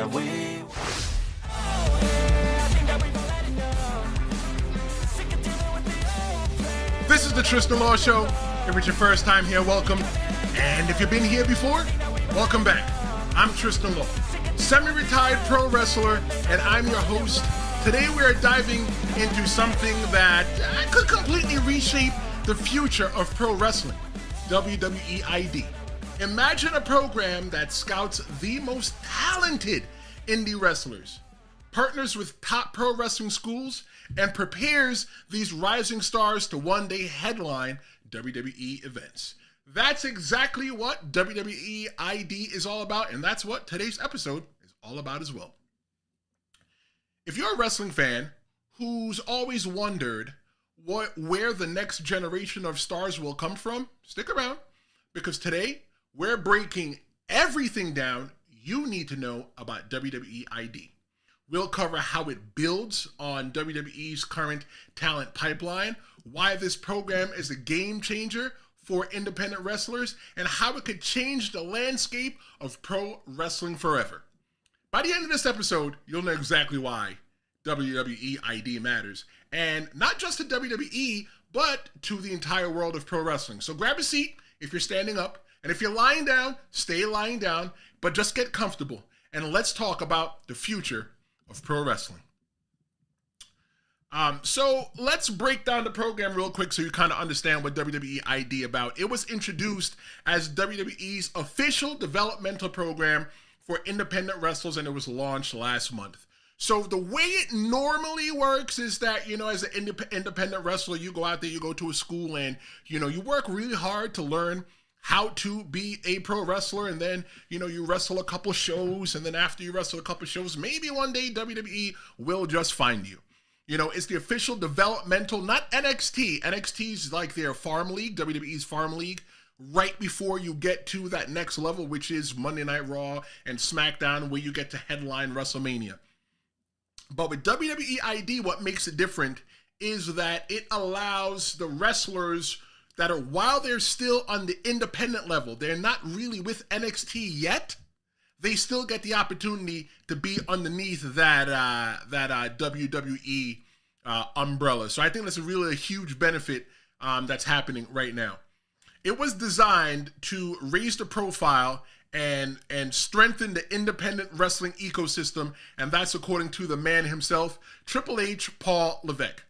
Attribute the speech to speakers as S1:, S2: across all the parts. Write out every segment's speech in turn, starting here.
S1: where we.
S2: This is the Tristan Law Show. If it's your first time here, welcome. And if you've been here before, welcome back. I'm Tristan Law, semi-retired pro wrestler, and I'm your host. Today we are diving into something that could completely reshape the future of pro wrestling, WWE ID. Imagine a program that scouts the most talented indie wrestlers, partners with top pro wrestling schools, and prepares these rising stars to one day headline WWE events. That's exactly what WWE ID is all about, and that's what today's episode is all about as well. If you're a wrestling fan who's always wondered where the next generation of stars will come from, stick around, because today we're breaking everything down you need to know about WWE ID. We'll cover how it builds on WWE's current talent pipeline, why this program is a game changer for independent wrestlers, and how it could change the landscape of pro wrestling forever. By the end of this episode, you'll know exactly why WWE ID matters, and not just to WWE, but to the entire world of pro wrestling. So grab a seat if you're standing up, and if you're lying down, stay lying down, but just get comfortable, and let's talk about the future of pro wrestling. So let's break down the program real quick so you kind of understand what WWE ID about. It was introduced as WWE's official developmental program for independent wrestlers, and it was launched last month. So the way it normally works is that, as an independent wrestler, you go out there, you go to a school, and, you work really hard to learn how to be a pro wrestler, and then, you wrestle a couple shows, and then after you wrestle a couple shows, maybe one day WWE will just find you. It's the official developmental, not NXT. NXT's like their farm league, WWE's farm league, right before you get to that next level, which is Monday Night Raw and SmackDown, where you get to headline WrestleMania. But with WWE ID, what makes it different is that it allows the wrestlers that are, while they're still on the independent level, they're not really with NXT yet, they still get the opportunity to be underneath that WWE umbrella. So I think that's really a huge benefit that's happening right now. It was designed to raise the profile and strengthen the independent wrestling ecosystem, and that's according to the man himself, Triple H, Paul Levesque.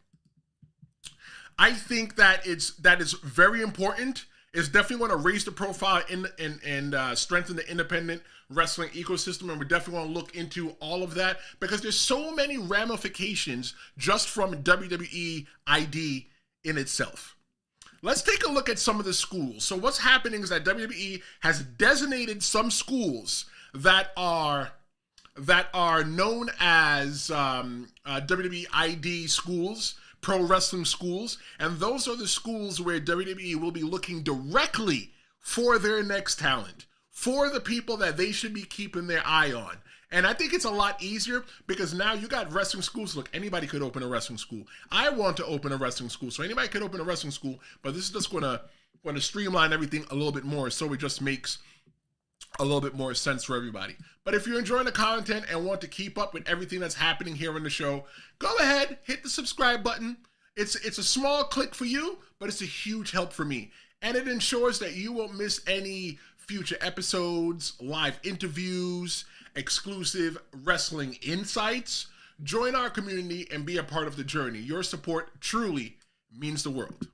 S2: I think that is very important. It's definitely going to raise the profile and strengthen the independent wrestling ecosystem, and we're definitely going to look into all of that because there's so many ramifications just from WWE ID in itself. Let's take a look at some of the schools. So what's happening is that WWE has designated some schools that are known as WWE ID Schools, pro wrestling schools, and those are the schools where WWE will be looking directly for their next talent, for the people that they should be keeping their eye on. And I think it's a lot easier because now you got wrestling schools. Look, anybody could open a wrestling school. I want to open a wrestling school, so anybody could open a wrestling school, but this is just going to streamline everything a little bit more, so it just makes a little bit more sense for everybody. But if you're enjoying the content and want to keep up with everything that's happening here on the show, go ahead, hit the subscribe button. It's a small click for you, but it's a huge help for me. And it ensures that you won't miss any future episodes, live interviews, exclusive wrestling insights. Join our community and be a part of the journey. Your support truly means the world.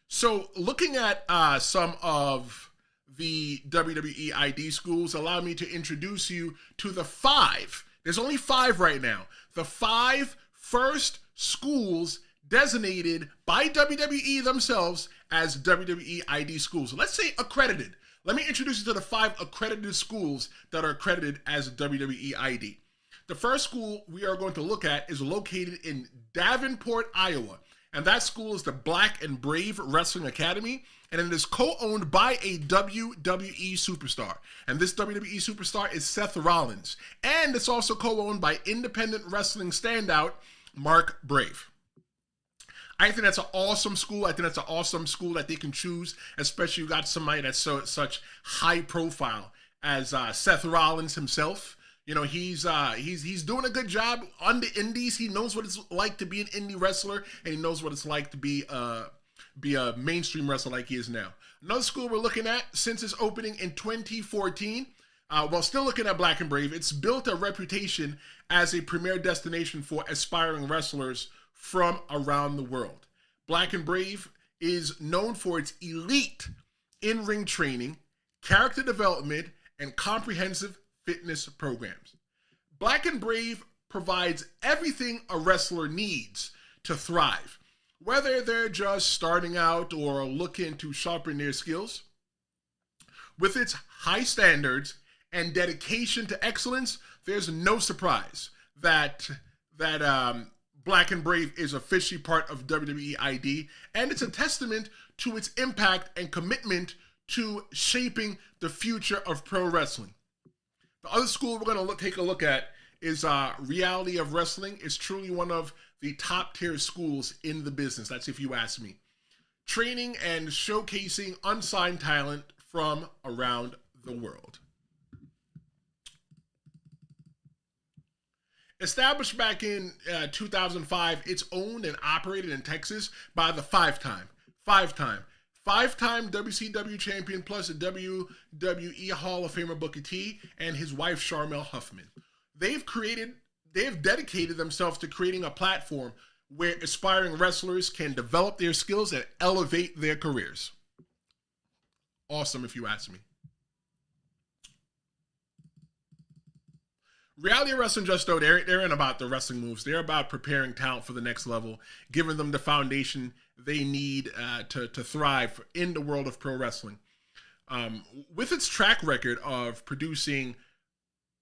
S2: So looking at some of the WWE ID schools, allow me to introduce you to the 5. There's only 5 right now. The 5 first schools designated by WWE themselves as WWE ID schools. So let's say accredited. Let me introduce you to the 5 accredited schools that are accredited as WWE ID. The first school we are going to look at is located in Davenport, Iowa. And that school is the Black and Brave Wrestling Academy. And it is co-owned by a WWE superstar. And this WWE superstar is Seth Rollins. And it's also co-owned by independent wrestling standout Mark Brave. I think that's an awesome school. I think that's an awesome school that they can choose, especially you got somebody that's such high profile as Seth Rollins himself. He's doing a good job on the indies. He knows what it's like to be an indie wrestler, and he knows what it's like to be a mainstream wrestler like he is now. Another school we're looking at since its opening in 2014, while still looking at Black and Brave, it's built a reputation as a premier destination for aspiring wrestlers from around the world. Black and Brave is known for its elite in-ring training, character development, and comprehensive fitness programs. Black and Brave provides everything a wrestler needs to thrive, whether they're just starting out or looking to sharpen their skills. With its high standards and dedication to excellence, there's no surprise that Black and Brave is officially part of WWE ID, and it's a testament to its impact and commitment to shaping the future of pro wrestling. The other school we're going to take a look at is Reality of Wrestling. It's truly one of the top tier schools in the business. That's if you ask me. Training and showcasing unsigned talent from around the world. Established back in 2005, it's owned and operated in Texas by the five-time WCW champion plus a WWE Hall of Famer Booker T and his wife Sharmell Huffman. They've dedicated themselves to creating a platform where aspiring wrestlers can develop their skills and elevate their careers. Awesome, if you ask me. Reality Wrestling just though, they're in about the wrestling moves. They're about preparing talent for the next level, giving them the foundation they need to thrive in the world of pro wrestling. With its track record of producing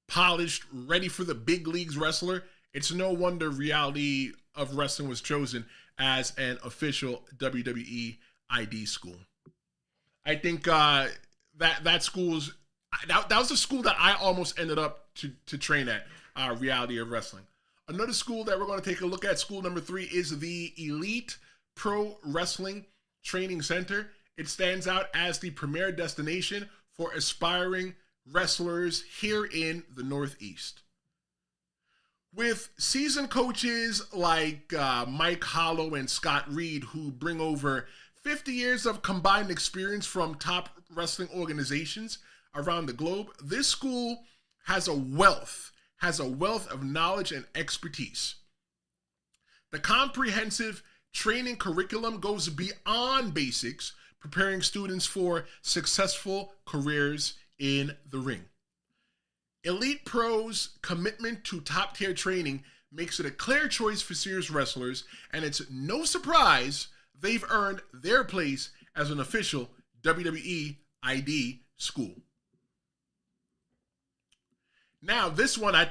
S2: polished, ready for the big leagues wrestler, it's no wonder Reality of Wrestling was chosen as an official WWE ID school. I think that was a school that I almost ended up to train at, Reality of Wrestling. Another school that we're going to take a look at, school number 3, is the Elite Pro Wrestling Training Center. It stands out as the premier destination for aspiring wrestlers here in the Northeast. With seasoned coaches like Mike Hollow and Scott Reed, who bring over 50 years of combined experience from top wrestling organizations around the globe, this school has a wealth of knowledge and expertise. The comprehensive training curriculum goes beyond basics, preparing students for successful careers in the ring. Elite Pro's commitment to top-tier training makes it a clear choice for serious wrestlers, and it's no surprise they've earned their place as an official WWE ID school. Now, this one, I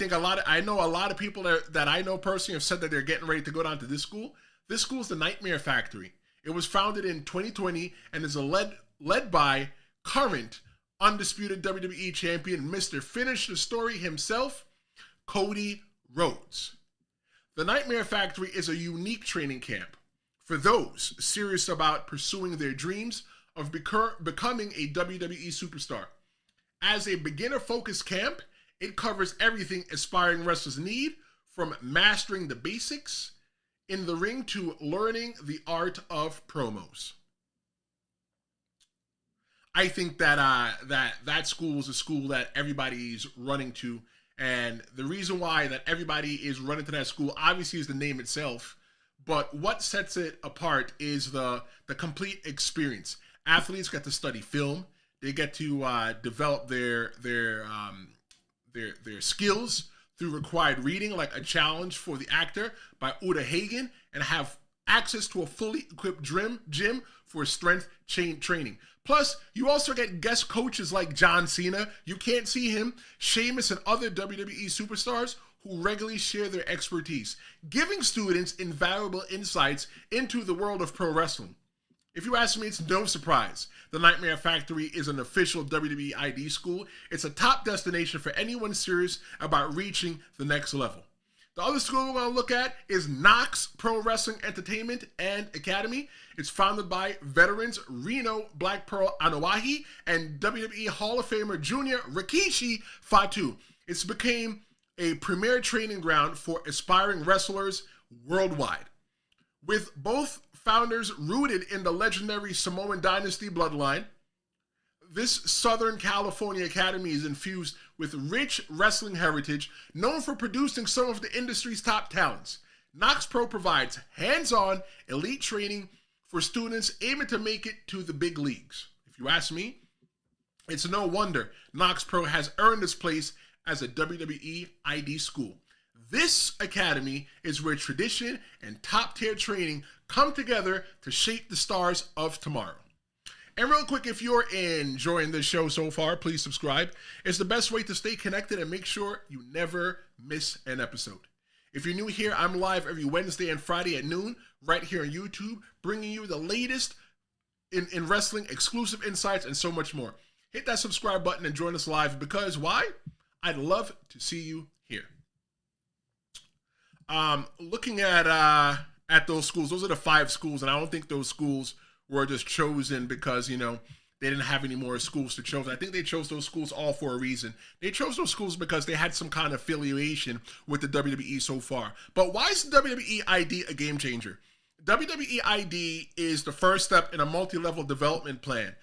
S2: know a lot of people that I know personally have said that they're getting ready to go down to this school. This school is the Nightmare Factory. It was founded in 2020 and is led by current undisputed WWE champion, Mr. Finish the Story himself, Cody Rhodes. The Nightmare Factory is a unique training camp for those serious about pursuing their dreams of becoming a WWE superstar. As a beginner-focused camp, it covers everything aspiring wrestlers need, from mastering the basics in the ring to learning the art of promos. I think that that school is a school that everybody's running to, and the reason why that everybody is running to that school obviously is the name itself, but what sets it apart is the complete experience. Athletes get to study film, they get to develop their skills through required reading, like A Challenge for the Actor by Uta Hagen, and have access to a fully equipped gym for strength training. Plus, you also get guest coaches like John Cena, you can't see him, Sheamus, and other WWE superstars who regularly share their expertise, giving students invaluable insights into the world of pro wrestling. If you ask me, it's no surprise the Nightmare Factory is an official WWE ID school. It's a top destination for anyone serious about reaching the next level. The other school we're going to look at is Knox Pro Wrestling Entertainment and Academy. It's founded by veterans Reno Black Pearl Anoa'i and WWE Hall of Famer Junior Rikishi Fatu. It's became a premier training ground for aspiring wrestlers worldwide. With both founders rooted in the legendary Samoan Dynasty bloodline, this Southern California academy is infused with rich wrestling heritage, known for producing some of the industry's top talents. Knox Pro provides hands-on, elite training for students aiming to make it to the big leagues. If you ask me, it's no wonder Knox Pro has earned its place as a WWE ID school. This academy is where tradition and top-tier training come together to shape the stars of tomorrow. And real quick, if you're enjoying this show so far, please subscribe. It's the best way to stay connected and make sure you never miss an episode. If you're new here, I'm live every Wednesday and Friday at noon, right here on YouTube, bringing you the latest in wrestling, exclusive insights, and so much more. Hit that subscribe button and join us live because why? I'd love to see you here. Looking at those schools, those are the 5 schools, and I don't think those schools were just chosen because, you know, they didn't have any more schools to choose. I think they chose those schools all for a reason. They chose those schools because they had some kind of affiliation with the WWE so far. But why is WWE ID a game changer? WWE ID is the first step in a multi-level development plan.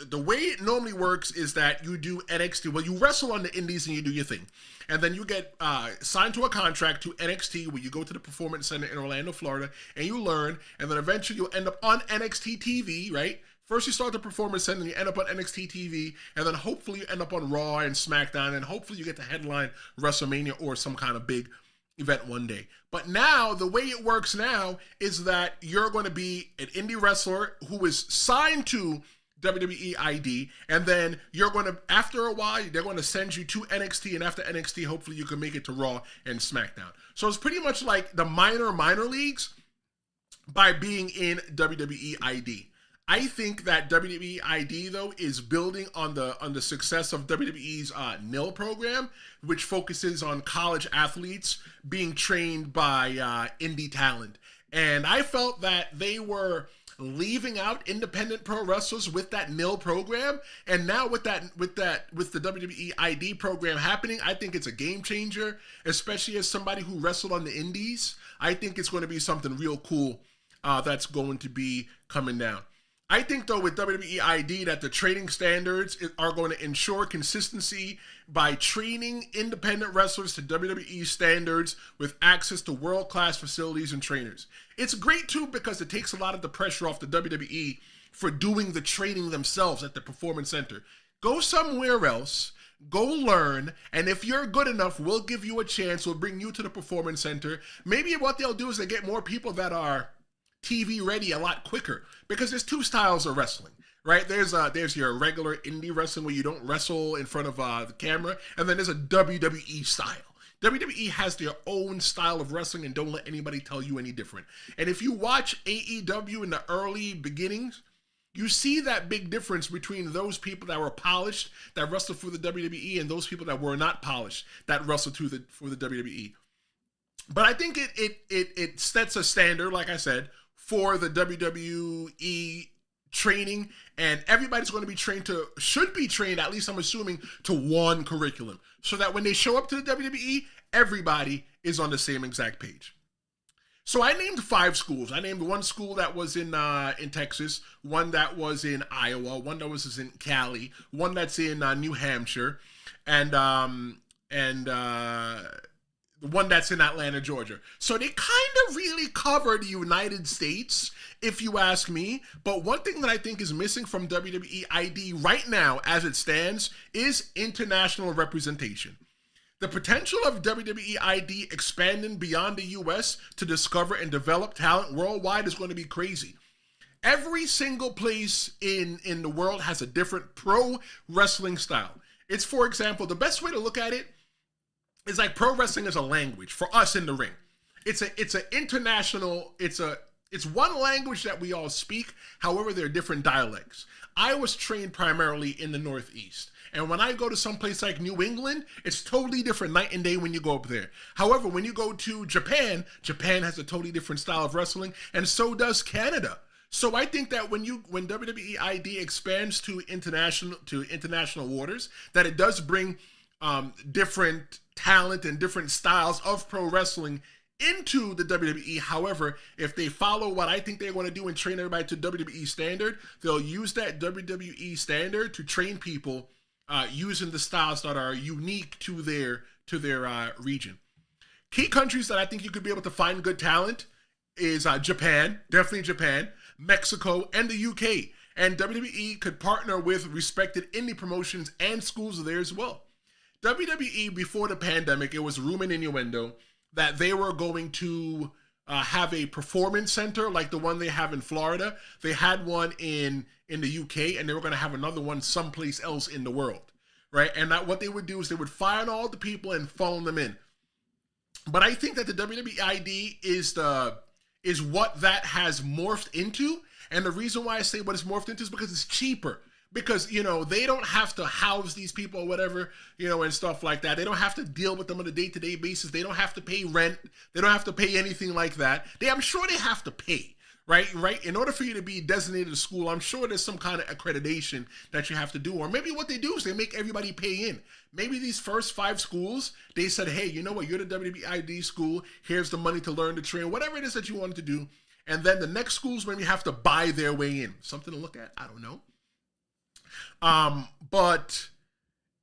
S2: The way it normally works is that you do NXT. Well, you wrestle on the indies and you do your thing. And then you get signed to a contract to NXT where you go to the Performance Center in Orlando, Florida, and you learn. And then eventually you'll end up on NXT TV, right? First you start the Performance Center and you end up on NXT TV. And then hopefully you end up on Raw and SmackDown. And hopefully you get to headline WrestleMania or some kind of big event one day. But now, the way it works now is that you're going to be an indie wrestler who is signed to WWE ID, and then you're going to, after a while, they're going to send you to NXT, and after NXT, hopefully you can make it to Raw and SmackDown. So it's pretty much like the minor leagues by being in WWE ID. I think that WWE ID, though, is building on the success of WWE's NIL program, which focuses on college athletes being trained by indie talent. And I felt that they were leaving out independent pro wrestlers with that NIL program, and now with the WWE ID program happening, I think it's a game changer, especially as somebody who wrestled on the indies. I think it's going to be something real cool that's going to be coming down. I think, though, with WWE ID that the training standards are going to ensure consistency by training independent wrestlers to WWE standards with access to world-class facilities and trainers. It's great, too, because it takes a lot of the pressure off the WWE for doing the training themselves at the Performance Center. Go somewhere else, go learn, and if you're good enough, we'll give you a chance. We'll bring you to the Performance Center. Maybe what they'll do is they get more people that are TV ready a lot quicker, because there's 2 styles of wrestling, right? There's your regular indie wrestling where you don't wrestle in front of the camera, and then there's a WWE style. WWE has their own style of wrestling, and don't let anybody tell you any different. And if you watch AEW in the early beginnings, you see that big difference between those people that were polished, that wrestled for the WWE, and those people that were not polished, that wrestled for the WWE. But I think it sets a standard, like I said, for the WWE training, and everybody's going to be should be trained, at least I'm assuming, to one curriculum, so that when they show up to the WWE, everybody is on the same exact page. So I named 5 schools. I named one school that was in Texas, one that was in Iowa, one that was in Cali, one that's in New Hampshire, and the one that's in Atlanta, Georgia. So they kind of really cover the United States, if you ask me. But one thing that I think is missing from WWE ID right now, as it stands, is international representation. The potential of WWE ID expanding beyond the US to discover and develop talent worldwide is going to be crazy. Every single place in the world has a different pro wrestling style. It's, for example, the best way to look at it is like pro wrestling is a language for us in the ring. It's one language that we all speak. However, there are different dialects. I was trained primarily in the Northeast. And when I go to some place like New England, it's totally different night and day when you go up there. However, when you go to Japan, Japan has a totally different style of wrestling, and so does Canada. So I think that when WWE ID expands to international waters, that it does bring different talent and different styles of pro wrestling into the WWE. However, if they follow what I think they're going to do and train everybody to WWE standard, they'll use that WWE standard to train people using the styles that are unique to their region. Key countries that I think you could be able to find good talent is Japan, definitely Japan, Mexico, and the UK. And WWE could partner with respected indie promotions and schools there as well. WWE, before the pandemic, it was rumor and innuendo that they were going to have a performance center like the one they have in Florida. They had one in the UK, and they were going to have another one someplace else in the world, right? And that what they would do is they would find all the people and phone them in. But I think that the WWE ID is what that has morphed into. And the reason why I say what it's morphed into is because it's cheaper. Because, you know, they don't have to house these people or whatever, you know, and stuff like that. They don't have to deal with them on a day-to-day basis. They don't have to pay rent. They don't have to pay anything like that. I'm sure they have to pay, right? In order for you to be designated a school, I'm sure there's some kind of accreditation that you have to do. Or maybe what they do is they make everybody pay in. Maybe these first 5 schools, they said, hey, you know what? You're the WWE ID school. Here's the money to learn to train, whatever it is that you wanted to do. And then the next schools maybe have to buy their way in. Something to look at. I don't know. But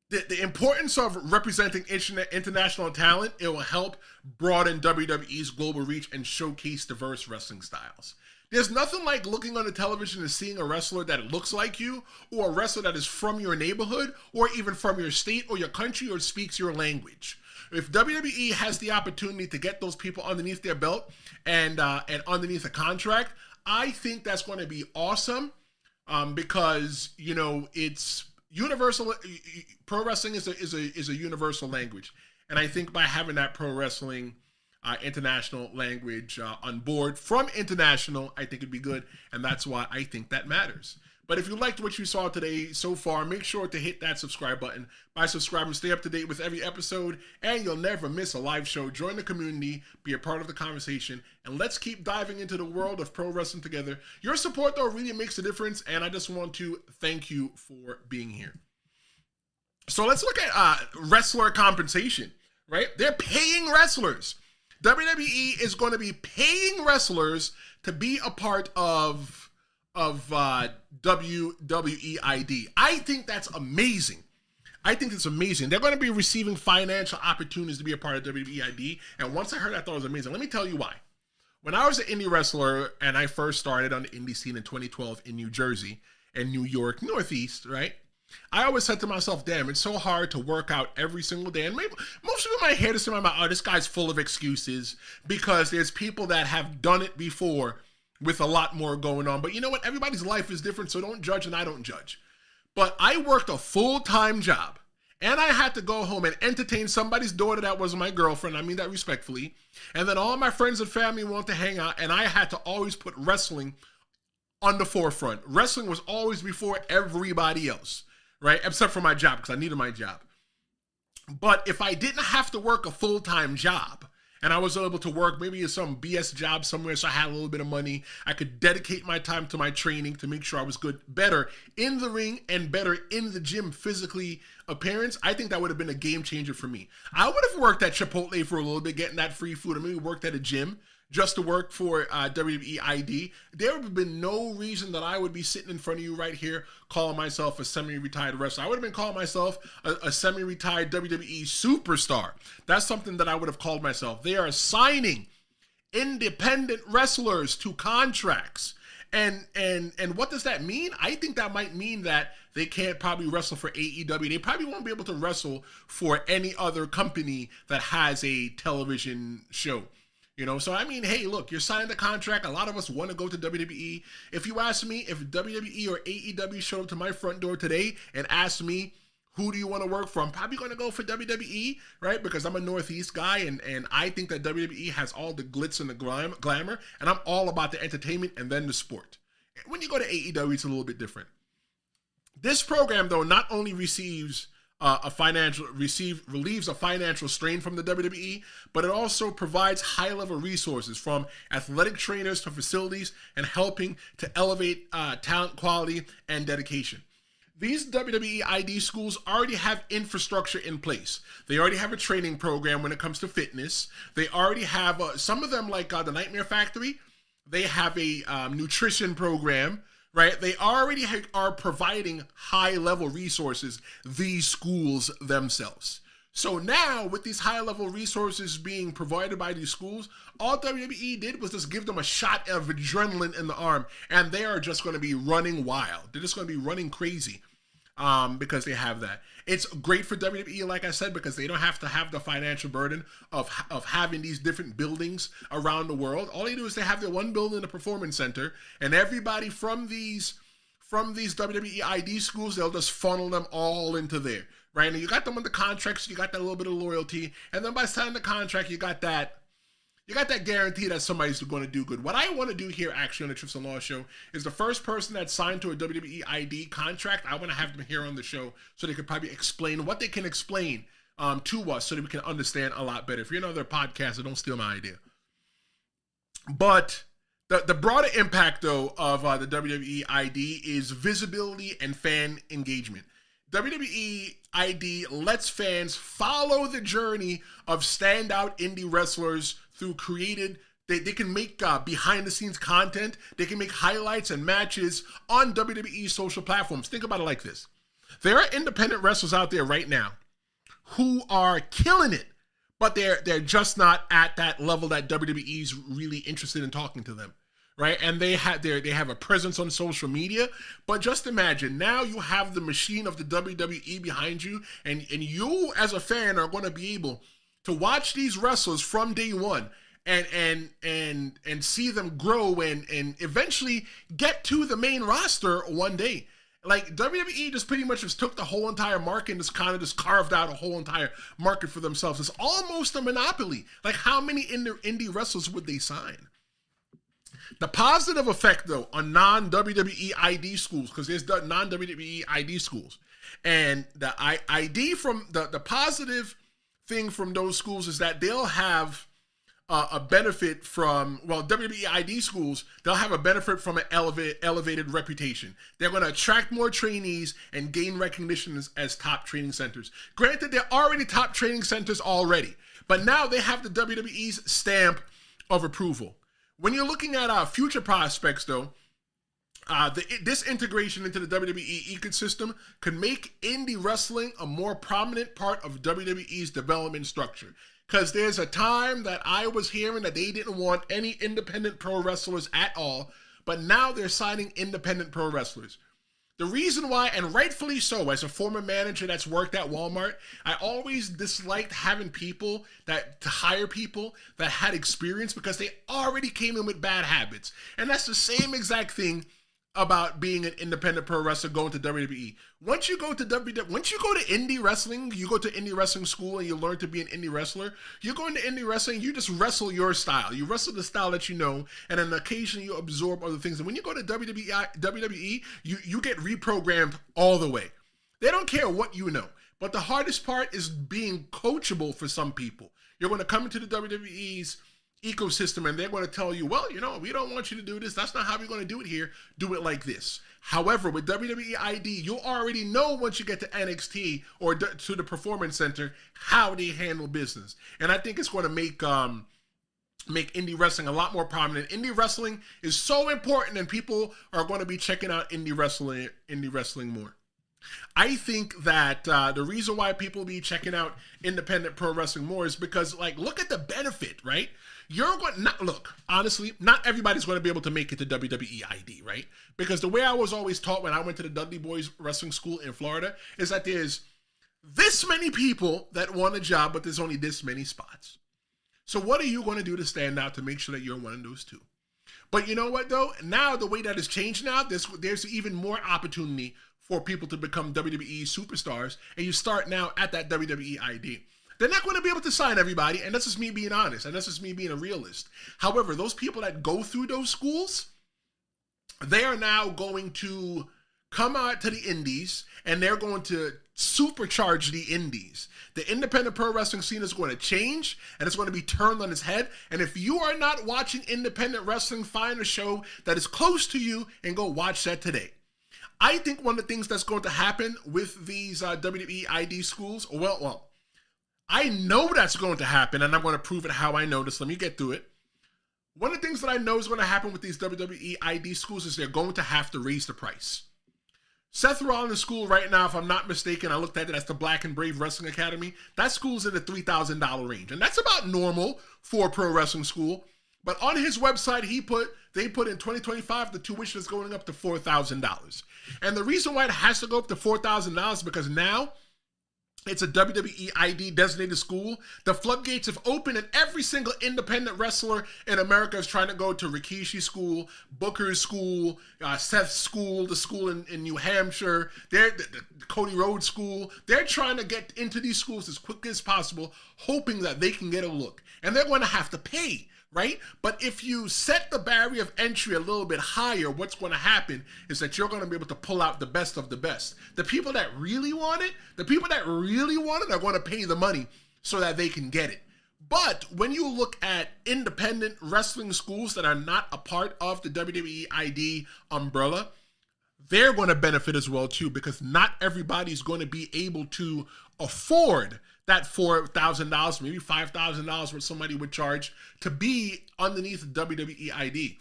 S2: the importance of representing international talent, it will help broaden WWE's global reach and showcase diverse wrestling styles. There's nothing like looking on the television and seeing a wrestler that looks like you, or a wrestler that is from your neighborhood, or even from your state or your country, or speaks your language. If WWE has the opportunity to get those people underneath their belt and underneath a contract, I think that's going to be awesome. Because, you know, it's universal. Pro wrestling is a universal language, and I think by having that pro wrestling international language on board from international, I think it'd be good, and that's why I think that matters. But if you liked what you saw today so far, make sure to hit that subscribe button. By subscribing, stay up to date with every episode, and you'll never miss a live show. Join the community, be a part of the conversation, and let's keep diving into the world of pro wrestling together. Your support, though, really makes a difference, and I just want to thank you for being here. So let's look at wrestler compensation, right? They're paying wrestlers. WWE is going to be paying wrestlers to be a part of WWE ID. I think that's amazing. I think it's amazing. They're going to be receiving financial opportunities to be a part of WWE ID. And once I heard that, I thought it was amazing. Let me tell you why. When I was an indie wrestler and I first started on the indie scene in 2012 in New Jersey and New York, Northeast, right? I always said to myself, damn, it's so hard to work out every single day. And maybe most of my head is in my mind, oh, this guy's full of excuses, because there's people that have done it before with a lot more going on. But you know what? Everybody's life is different, so don't judge, and I don't judge. But I worked a full-time job, and I had to go home and entertain somebody's daughter that was my girlfriend. I mean that respectfully. And then all my friends and family wanted to hang out, and I had to always put wrestling on the forefront. Wrestling was always before everybody else, right? Except for my job, because I needed my job. But if I didn't have to work a full-time job, and I was able to work maybe some BS job somewhere, so I had a little bit of money, I could dedicate my time to my training to make sure I was good, better in the ring and better in the gym physically appearance, I think that would have been a game changer for me. I would have worked at Chipotle for a little bit, getting that free food, or maybe worked at a gym just to work for WWE ID. There would have been no reason that I would be sitting in front of you right here calling myself a semi-retired wrestler. I would have been calling myself a semi-retired WWE superstar. That's something that I would have called myself. They are signing independent wrestlers to contracts. And what does that mean? I think that might mean that they can't probably wrestle for AEW. They probably won't be able to wrestle for any other company that has a television show. You know, so I mean, hey, look, you're signing the contract. A lot of us want to go to WWE. If you ask me, if WWE or AEW showed up to my front door today and asked me, who do you want to work for? I'm probably going to go for WWE, right? Because I'm a Northeast guy, and I think that WWE has all the glitz and the glamour, and I'm all about the entertainment and then the sport. When you go to AEW, it's a little bit different. This program, though, not only relieves a financial strain from the WWE, but it also provides high-level resources from athletic trainers to facilities and helping to elevate talent quality and dedication. these WWE ID schools already have infrastructure in place. They already have a training program when it comes to fitness. They already have some of them, like the Nightmare Factory. They have a nutrition program, right? They already are providing high-level resources, these schools themselves. So now, with these high-level resources being provided by these schools, all WWE did was just give them a shot of adrenaline in the arm, and they are just going to be running wild. They're just going to be running crazy because they have that. It's great for WWE, like I said, because they don't have to have the financial burden of having these different buildings around the world. All they do is they have their one building, the Performance Center, and everybody from these WWE ID schools, they'll just funnel them all into there. Right, and you got them on the contracts, you got that little bit of loyalty, and then by signing the contract, you got that guarantee that somebody's going to do good. What I want to do here, actually, on the Trips and Law Show, is the first person that's signed to a WWE ID contract, I want to have them here on the show so they could probably explain what they can explain to us so that we can understand a lot better. If you're another podcaster, don't steal my idea. But the broader impact, though, of the WWE ID is visibility and fan engagement. WWE ID lets fans follow the journey of standout indie wrestlers through they can make behind the scenes content. They can make highlights and matches on WWE social platforms. Think about it like this. There are independent wrestlers out there right now who are killing it, but they're just not at that level that WWE's really interested in talking to them. Right, and they have a presence on social media, but just imagine now you have the machine of the WWE behind you, and you as a fan are going to be able to watch these wrestlers from day one and see them grow and eventually get to the main roster one day. Like WWE just pretty much just took the whole entire market and just kind of just carved out a whole entire market for themselves. It's almost a monopoly. Like how many indie wrestlers would they sign? The positive effect, though, on non-WWE ID schools, because there's non-WWE ID schools, and the ID from the positive thing from those schools is that they'll have a benefit from, WWE ID schools, they'll have a benefit from an elevated reputation. They're going to attract more trainees and gain recognition as top training centers. Granted, they're already top training centers already, but now they have the WWE's stamp of approval. When you're looking at future prospects, though, this integration into the WWE ecosystem could make indie wrestling a more prominent part of WWE's development structure. Because there's a time that I was hearing that they didn't want any independent pro wrestlers at all, but now they're signing independent pro wrestlers. The reason why, and rightfully so, as a former manager that's worked at Walmart, I always disliked having to hire people that had experience because they already came in with bad habits. And that's the same exact thing about being an independent pro wrestler going to WWE. Once you go to indie wrestling, you go to indie wrestling school and you learn to be an indie wrestler. You go into indie wrestling, you just wrestle your style. You wrestle the style that you know, and then occasionally you absorb other things. And when you go to WWE, you get reprogrammed all the way. They don't care what you know. But the hardest part is being coachable for some people. You're going to come into the WWE's ecosystem and they're going to tell you, well, we don't want you to do this. That's not how we're going to do it here. Do it like this. However, with WWE ID, you already know once you get to NXT or to the Performance Center how they handle business. And I think it's going to make indie wrestling a lot more prominent. Indie wrestling is so important and people are going to be checking out indie wrestling more. I think that the reason why people be checking out independent pro wrestling more is because, look at the benefit, right? Honestly, not everybody's going to be able to make it to WWE ID, right? Because the way I was always taught when I went to the Dudley Boys Wrestling School in Florida is that there's this many people that want a job, but there's only this many spots. So what are you going to do to stand out to make sure that you're one of those two? But you know what, though? Now, the way that has changed now, there's even more opportunity for people to become WWE superstars, and you start now at that WWE ID. They're not going to be able to sign everybody, and that's just me being honest, and that's just me being a realist. However, those people that go through those schools, they are now going to come out to the indies, and they're going to supercharge the indies. The independent pro wrestling scene is going to change, and it's going to be turned on its head. And if you are not watching independent wrestling, find a show that is close to you and go watch that today. I think one of the things that's going to happen with these WWE ID schools, well, I know that's going to happen, and I'm going to prove it how I know this. Let me get through it. One of the things that I know is going to happen with these WWE ID schools is they're going to have to raise the price. Seth Rollins' school right now, if I'm not mistaken, I looked at it, that's the Black and Brave Wrestling Academy. That school's in the $3,000 range, and that's about normal for a pro wrestling school. But on his website, they put in 2025, the tuition is going up to $4,000. And the reason why it has to go up to $4,000 is because now it's a WWE ID designated school. The floodgates have opened, and every single independent wrestler in America is trying to go to Rikishi's school, Booker's school, Seth's school, the school in New Hampshire, the Cody Rhodes school. They're trying to get into these schools as quickly as possible, hoping that they can get a look. And they're going to have to pay, right? But if you set the barrier of entry a little bit higher, what's going to happen is that you're going to be able to pull out the best of the best. The people that really want it, are going to pay the money so that they can get it. But when you look at independent wrestling schools that are not a part of the WWE ID umbrella, they're going to benefit as well too, because not everybody's going to be able to afford that $4,000, maybe $5,000 what somebody would charge to be underneath WWE ID.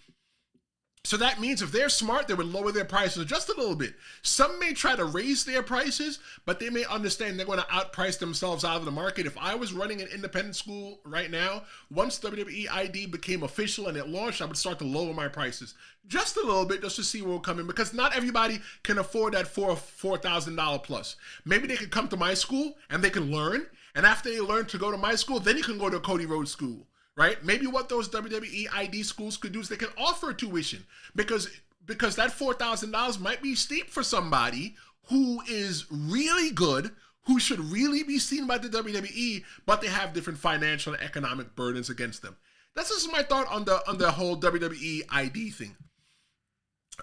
S2: So that means if they're smart, they would lower their prices just a little bit. Some may try to raise their prices, but they may understand they're going to outprice themselves out of the market. If I was running an independent school right now, once WWE ID became official and it launched, I would start to lower my prices just a little bit just to see what will come in, because not everybody can afford that $4,000 plus. Maybe they could come to my school and they can learn, and after they learn to go to my school, then you can go to Cody Rhodes school. Right? Maybe what those WWE ID schools could do is they can offer tuition, because that $4,000 might be steep for somebody who is really good, who should really be seen by the WWE, but they have different financial and economic burdens against them. That's just my thought on the whole WWE ID thing.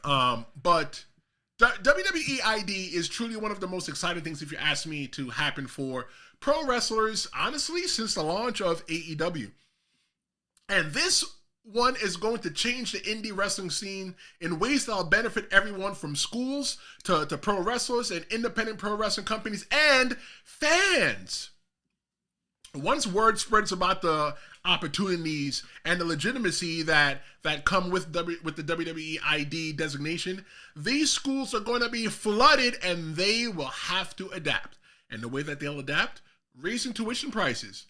S2: But WWE ID is truly one of the most exciting things, if you ask me, to happen for pro wrestlers, honestly, since the launch of AEW. And this one is going to change the indie wrestling scene in ways that will benefit everyone from schools to pro wrestlers and independent pro wrestling companies and fans. Once word spreads about the opportunities and the legitimacy that come with the WWE ID designation, these schools are going to be flooded and they will have to adapt. And the way that they'll adapt, raising tuition prices.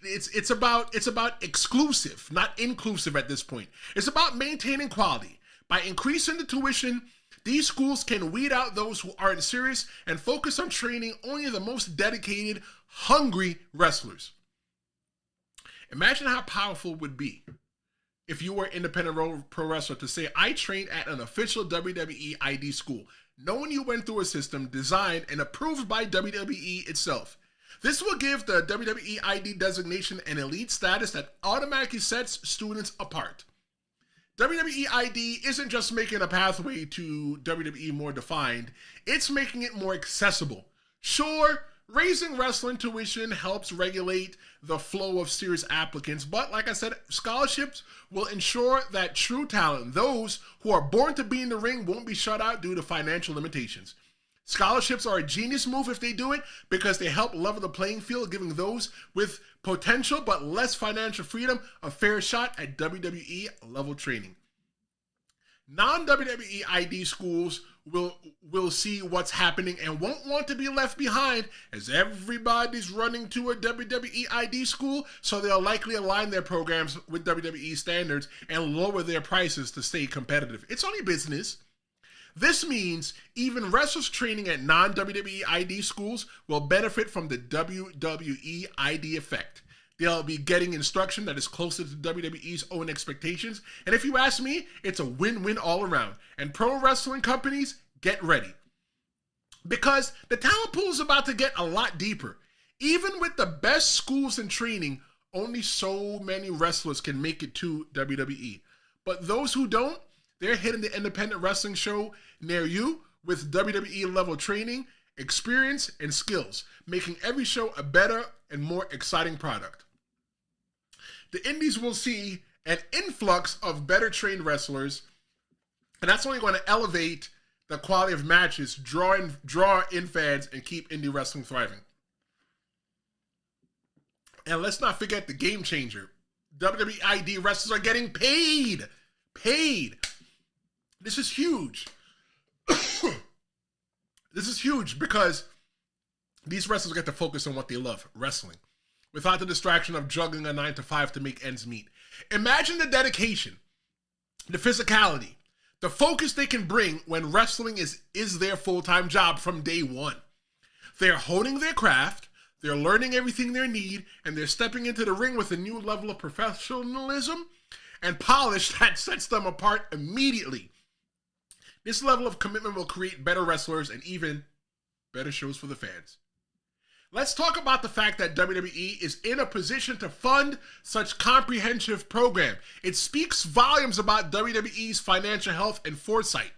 S2: It's about exclusive, not inclusive at this point. It's about maintaining quality. By increasing the tuition, these schools can weed out those who aren't serious and focus on training only the most dedicated, hungry wrestlers. Imagine how powerful it would be if you were an independent pro wrestler to say, I trained at an official WWE ID school, knowing you went through a system designed and approved by WWE itself. This will give the WWE ID designation an elite status that automatically sets students apart. WWE ID isn't just making a pathway to WWE more defined, it's making it more accessible. Sure, raising wrestling tuition helps regulate the flow of serious applicants, but like I said, scholarships will ensure that true talent, those who are born to be in the ring, won't be shut out due to financial limitations. Scholarships are a genius move if they do it, because they help level the playing field, giving those with potential but less financial freedom a fair shot at WWE level training. Non-WWE ID schools will see what's happening and won't want to be left behind, as everybody's running to a WWE ID school, so they'll likely align their programs with WWE standards and lower their prices to stay competitive. It's only business. This means even wrestlers training at non-WWE ID schools will benefit from the WWE ID effect. They'll be getting instruction that is closer to WWE's own expectations. And if you ask me, it's a win-win all around. And pro wrestling companies, get ready. Because the talent pool is about to get a lot deeper. Even with the best schools and training, only so many wrestlers can make it to WWE. But those who don't, they're hitting the independent wrestling show near you with WWE level training, experience, and skills, making every show a better and more exciting product. The indies will see an influx of better trained wrestlers, and that's only going to elevate the quality of matches, draw in fans, and keep indie wrestling thriving. And let's not forget the game changer. WWE ID wrestlers are getting paid. Paid. This is huge. This is huge because these wrestlers get to focus on what they love, wrestling, without the distraction of juggling a 9-to-5 to make ends meet. Imagine the dedication, the physicality, the focus they can bring when wrestling is their full-time job from day one. They're honing their craft, they're learning everything they need, and they're stepping into the ring with a new level of professionalism and polish that sets them apart immediately. This level of commitment will create better wrestlers and even better shows for the fans. Let's talk about the fact that WWE is in a position to fund such comprehensive program. It speaks volumes about WWE's financial health and foresight.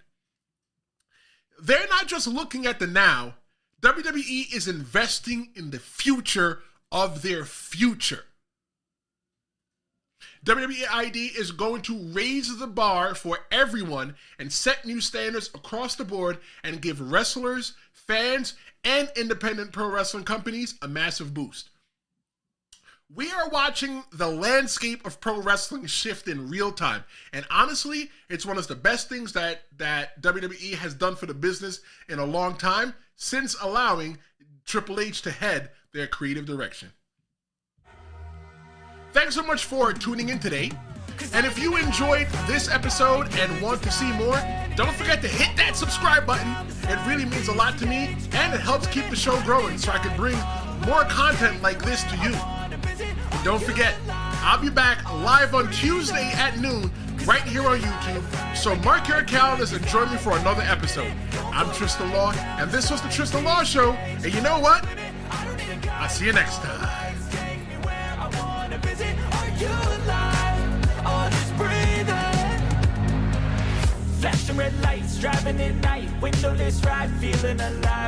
S2: They're not just looking at the now. WWE is investing in the future of their future. WWE ID is going to raise the bar for everyone and set new standards across the board and give wrestlers, fans, and independent pro wrestling companies a massive boost. We are watching the landscape of pro wrestling shift in real time. And honestly, it's one of the best things that WWE has done for the business in a long time since allowing Triple H to head their creative direction. Thanks so much for tuning in today. And if you enjoyed this episode and want to see more, don't forget to hit that subscribe button. It really means a lot to me, and it helps keep the show growing so I can bring more content like this to you. And don't forget, I'll be back live on Tuesday at noon right here on YouTube. So mark your calendars and join me for another episode. I'm Tristan Law, and this was the Tristan Law Show. And you know what? I'll see you next time.
S1: Flashing red lights, driving at night, windowless ride, feeling alive.